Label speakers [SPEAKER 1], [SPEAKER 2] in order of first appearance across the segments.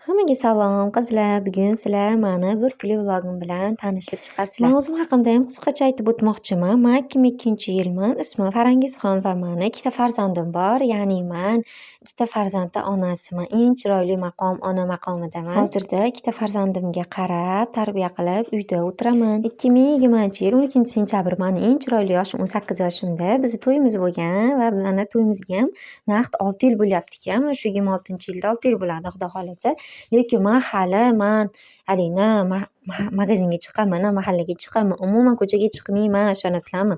[SPEAKER 1] Hammaga salom qizlar. Bugun sizlar mani bir puli vlogim bilan tanishib chiqasizlar. Men o'zim haqimda ham qisqacha aytib o'tmoqchiman. Men 2002-yilman. Ismim Farangizxon va mani ikkita farzandim bor. Ya'ni men ikkita farzandning onasiman. Eng chiroyli maqom ona maqomidaman. Hozirda ikkita farzandimga qarab, tarbiya qilib uyda o'tiraman. 2020-yil 12-sentyabr meni eng chiroyli yoshim 18 yoshimda. Bizni to'yimiz bo'lgan va mana to'yimizga ham naqd 6 yil bo'lyapti ekan. Shu 26-yilda 6 yil bo'ladi, xudo xolasa. Lekin men hali haligi na magazinga chiqaman, na mahallaga chiqaman, umuman ko'chaga chiqmayman, ishonasizlarmi?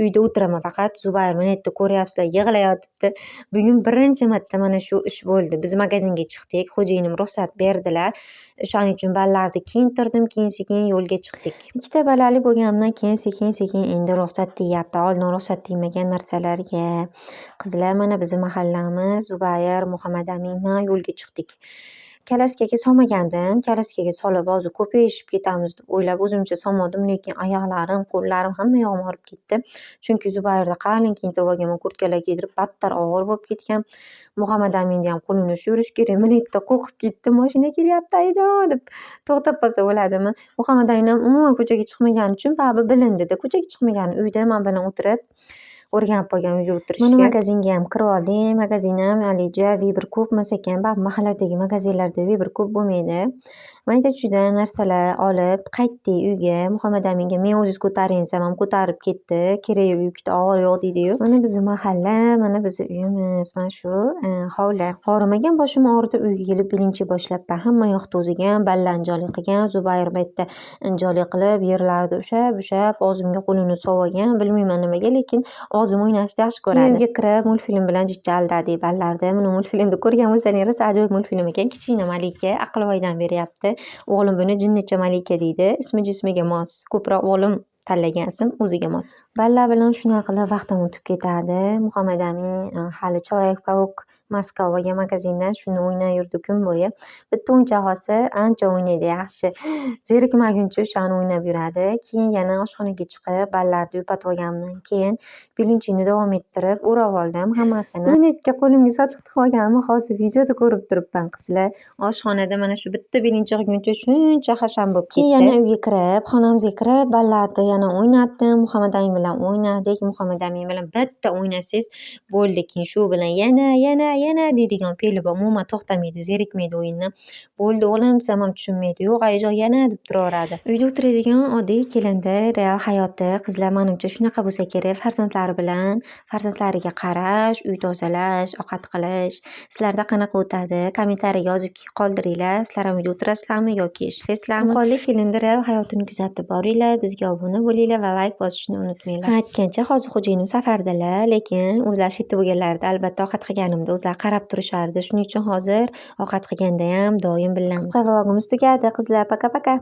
[SPEAKER 1] Uyda o'tiraman faqat. Zubayr mana yerda ko'ryapsizlar, yig'layotibdi. Bugun birinchi marta mana shu ish bo'ldi. Biz magazinga chiqdik, xo'jayinim ruxsat berdilar. O'shaning uchun balalarni kiyintirdim, keyin-sekin yo'lga chiqdik. Ikkita balali bo'lganimdan keyin sekin-sekin endi ruxsat tegyapti. Oldin ruxsat tegmagan narsalarga. Qizlar, mana bizning mahallamiz, Zubayr, Muhammad Amin, men yo'lga chiqdik. Kalaskaga solmagandim. Kalaskaga solib hozir ko'payishib ketamiz deb o'ylab o'zimcha solmadim, lekin oyoqlarim, qo'llarim hamma yog'im og'rib ketdi. Chunki Zubayrni qalin kiyintirib olganman, kurtkalar kiydirib, battar og'ir bo'lib ketgan. Muhammad Aminni ham qo'lini yurish kerak. Mana yerda qo'rqib ketdim. Mashina kelyapti ayijon deb to'xtab qolsa bo'ladimi? Muhammad Amin ham umuman ko'chaga chiqmagani uchun baribir bilindida. Ko'chaga chiqmagani uyda men bilan o'tirib o'rganib qolgan uyga o'tirishga. Mana magazinga ham kirib oldik. Magazin ham haligi Vibr ko'p emas ekan. Baribir mahalladagi magazinlarda Vibr ko'p bo'lmaydi. Mayda-chuyda narsalar olib qaytdik uyga. Muhammad Aminga men o'zingiz ko'taring desam ham ko'tarib ketdi. Kerak yukda og'ir yo'q deydi-yu. Mana bizning mahalla, mana bizning uyimiz. Mana shu hovli. Og'rimagan boshim og'ridi. Uyga kelib bilinchi boshlab hamma yoq to'zigan, ballar injoli qilgan. Zubayr bu yerda injoli qilib, yerlarda ushab, og'zimga qo'lini solib bilmayman nimaga, lekin og'zim o'ynashni yaxshi ko'radi. Uyga kirib multfilm bilan jichcha aldadik ballarda. Buni multfilmda ko'rgan bo'lsangiz, ajoyib multfilm ekan. Kichkina malika aqlvoydan beryapti. O'g'lim buni jinnicha malika deydi. Ismi jismiga mos. Ko'proq o'g'lim tanlagan ism o'ziga mos. Ballar bilan shunaqa qilib vaqtim o'tib ketadi. Muhammad Amin hali Человек-паук Moskvaga magazindan shuni o'ynab yurdi kun bo'yi. Bitta o'yinchoq olsa ancha o'ynaydi, yaxshi. Zerikmaguncha o'shani o'ynab yuradi. Keyin yana oshxonaga chiqib, ballarni yupatib olganimdan keyin bilinchini davom ettirib o'rab oldim hammasini. O'ynakka qo'limga sochiq tiqib olganimni hozir videoda ko'rib turibman qizlar. Oshxonada mana shu bitta bilinchi olguncha shuncha hasham bo'lib ketdi. Keyin yana uyga kirib, xonamizga kirib, ballarni yana o'ynatdim. Muhammad Amin bilan o'ynadik. Muhammad Amin bilan bitta o'ynasangiz bo'ldi. Keyin shu bilan yana deydigan fe'li bor. Umuman to'xtamaydi, zerikmaydi o'yindan. Bo'ldi o'g'lim desam ham tushunmaydi. Yo'q ayijon yana deb turaveradi. Uyda o'tiradigan oddiy kelinda real hayoti qizlar menimcha shunaqa bo'lsa kerak. Farzandlari bilan farzandlariga qarash, uy tozalash, ovqat qilish. Sizlarda qanaqa o'tadi? Kommentariyaga yozib qoldiringlar. Sizlar ham uyda o'tirasizlarmi yoki ishlaysizlarmi? Qo'lli kelinda real hayotini kuzatib boringlar. Bizga obuna bo'linglar va like bosishni unutmanglar. Aytgancha hozir xo'jayinim safardalar, lekin o'zlari shetda bo'lganlarida albatta ovqat qilganimda o'zlari qarab turishardi. Shuning uchun hozir ovqat qilganda ham doim bilamiz. Qisqa vlogimiz tugadi qizlar. Paka-paka.